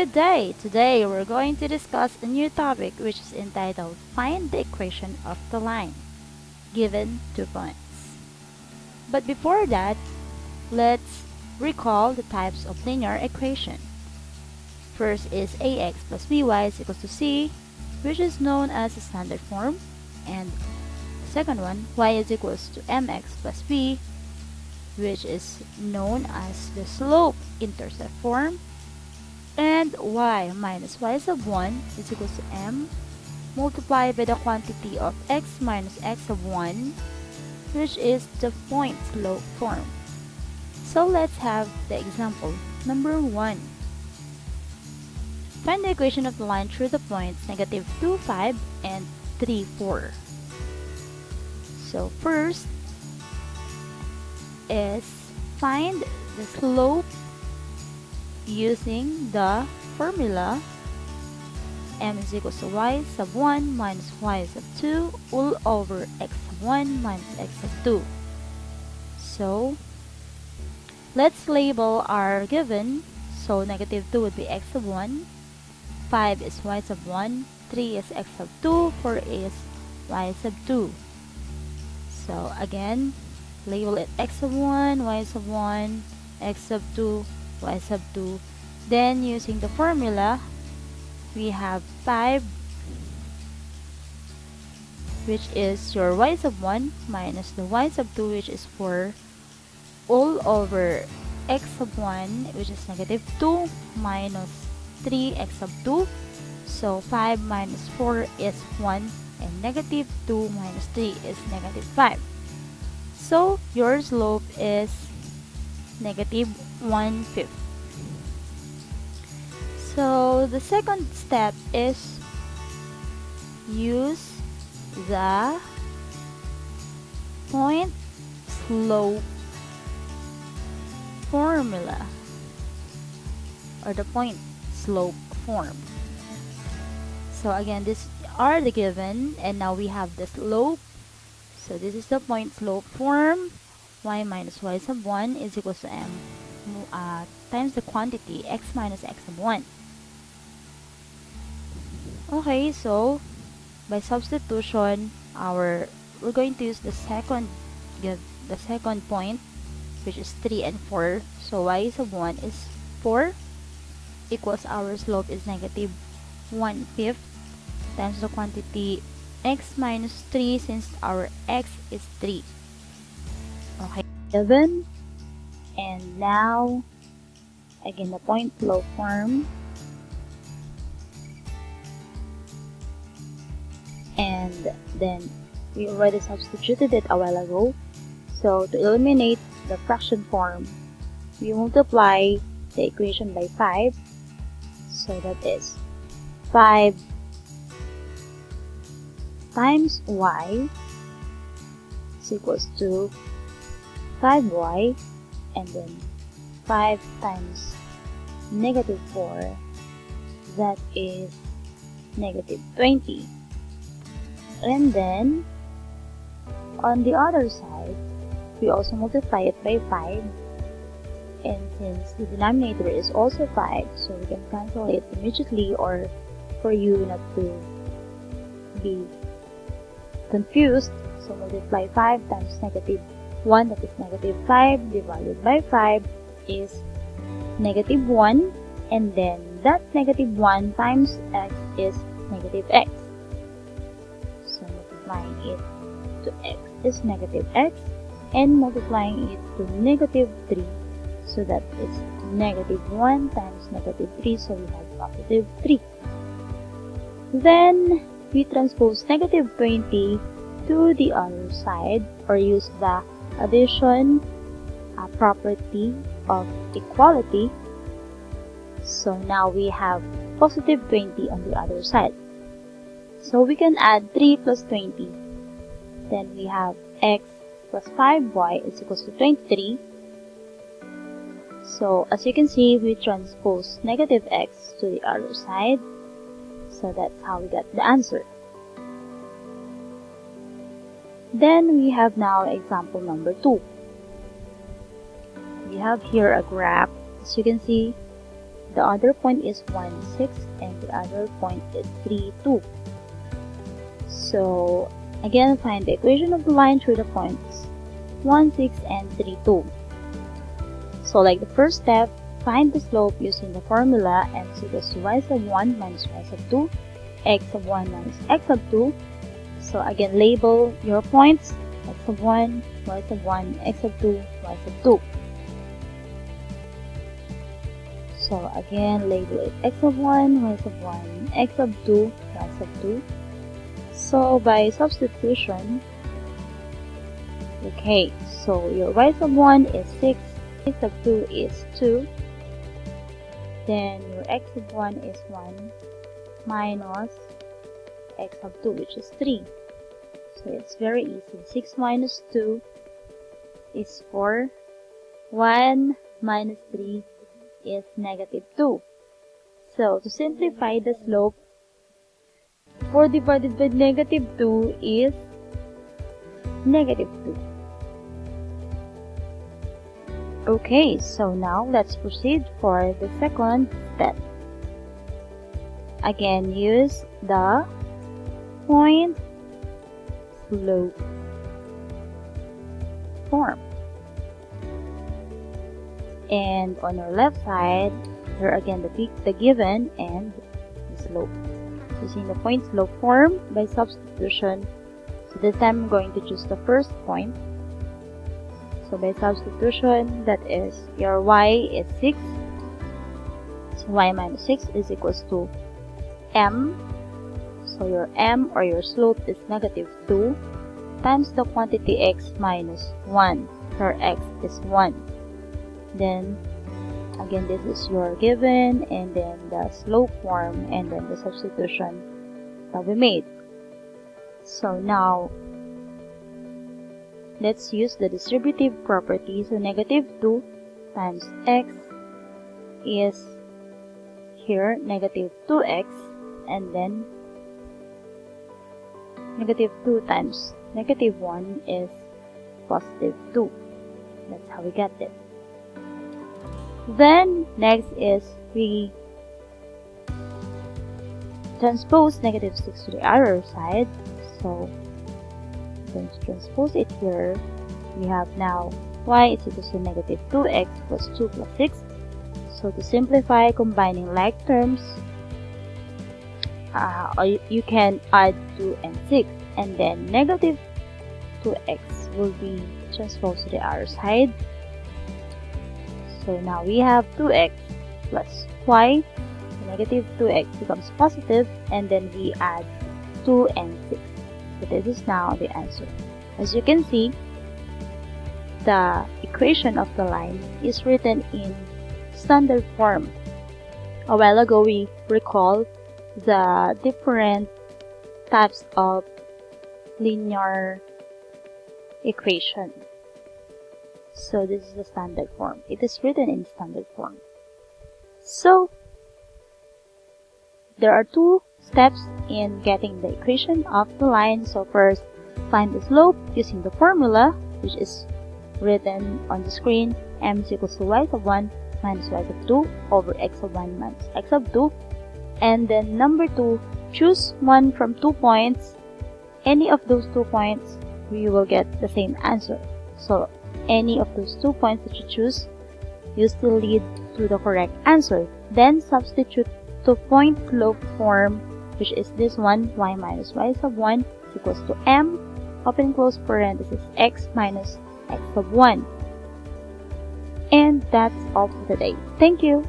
Good day! Today we're going to discuss a new topic which is entitled Find the equation of the line given 2 points. But before that, let's recall the types of linear equation. First is ax plus by is equals to c, which is known as the standard form, and the second one, y is equals to mx plus b, which is known as the slope-intercept form, and y minus y sub 1 is equals to m multiplied by the quantity of x minus x sub 1, which is the point slope form. So let's have the example number 1. Find the equation of the line through the points negative 2, 5 and 3, 4. So first is find the slope using the formula m is equals to y sub 1 minus y sub 2 all over x sub 1 minus x sub 2. So let's label our given. So negative 2 would be x sub 1, 5 is y sub 1, 3 is x sub 2, 4 is y sub 2. So again, label it x sub 1, y sub 1, x sub 2, y sub 2. Then using the formula, we have 5, which is your y sub 1 minus the y sub 2, which is 4, all over x sub 1, which is negative 2, minus 3 x sub 2. So 5 minus 4 is 1, and negative 2 minus 3 is negative 5. So your slope is negative 1/5. So the second step is use the point slope formula or the point slope form. So again, these are the given, and now we have the slope. So this is the point slope form. Y minus y sub 1 is equals to m times the quantity x minus x sub 1. Okay, so by substitution, we're going to use the second point, which is 3 and 4. So y sub 1 is 4 equals our slope is negative 1/5 times the quantity x minus 3, since our x is 3. Okay, 7. And now again the point slope form, and then we already substituted it a while ago. So to eliminate the fraction form, we multiply the equation by 5. So that is 5 times y is equals to 5y, and then 5 times negative 4, that is negative 20. And then on the other side, we also multiply it by 5, and since the denominator is also 5, so we can cancel it immediately, or for you not to be confused, so multiply 5 times negative 1, that is negative 5, divided by 5 is negative 1, and then that negative 1 times x is negative x. So multiplying it to x is negative x, and multiplying it to negative 3, so that is negative 1 times negative 3, so we have positive 3. Then we transpose negative 20 to the other side, or use the addition property of equality. So now we have positive 20 on the other side. So we can add 3 plus 20. Then we have x plus 5y is equals to 23. So as you can see, we transpose negative x to the other side. So that's how we got the answer. Then we have now example number 2. We have here a graph. As you can see, the other point is 1, 6, and the other point is 3, 2. So again, find the equation of the line through the points 1, 6, and 3, 2. So like the first step, find the slope using the formula m is equals to y sub 1 minus y sub 2, x sub 1 minus x sub 2. So again, label your points x sub 1, y sub 1, x sub 2, y sub 2. So again, label it x sub 1, y sub 1, x sub 2, y sub 2. So by substitution, okay, so your y sub 1 is 6, x sub 2 is 2, then your x sub 1 is 1 minus x sub 2, which is 3. So it's very easy. 6 minus 2 is 4. 1 minus 3 is negative 2. So to simplify the slope, 4 divided by negative 2 is negative 2. Okay, so now let's proceed for the second step. Again, use the point slope form. And on your left side, here again the given and the slope. Using the point slope form by substitution, so this time I'm going to choose the first point. So by substitution, that is your y is 6. So y minus 6 is equals to m. So your m or your slope is negative 2 times the quantity x minus 1, where x is 1. Then again, this is your given and then the slope form and then the substitution that we made. So now let's use the distributive property. So negative 2 times x is here negative 2x, and then negative 2 times negative 1 is positive 2. That's how we get it. Then next is we transpose negative 6 to the other side. So going to transpose it here. We have now y is equal to negative 2x plus 2 plus 6. So to simplify, combining like terms, you can add 2 and 6, and then negative 2x will be transposed to the other side. So now we have 2x plus y. Negative 2x becomes positive, and then we add 2 and 6. So this is now the answer. As you can see, the equation of the line is written in standard form. A while ago, we recall the different types of linear equation. So this is the standard form. It is written in standard form. So there are two steps in getting the equation of the line. So first, find the slope using the formula, which is written on the screen. M is equals to y sub 1 minus y sub 2 over x sub 1 minus x sub 2. And then number 2, choose one from 2 points. Any of those 2 points, we will get the same answer. So any of those 2 points that you choose, you still lead to the correct answer. Then substitute to point slope form, which is this one, y minus y sub 1 is equals to m, open close parenthesis, x minus x sub 1. And that's all for today. Thank you.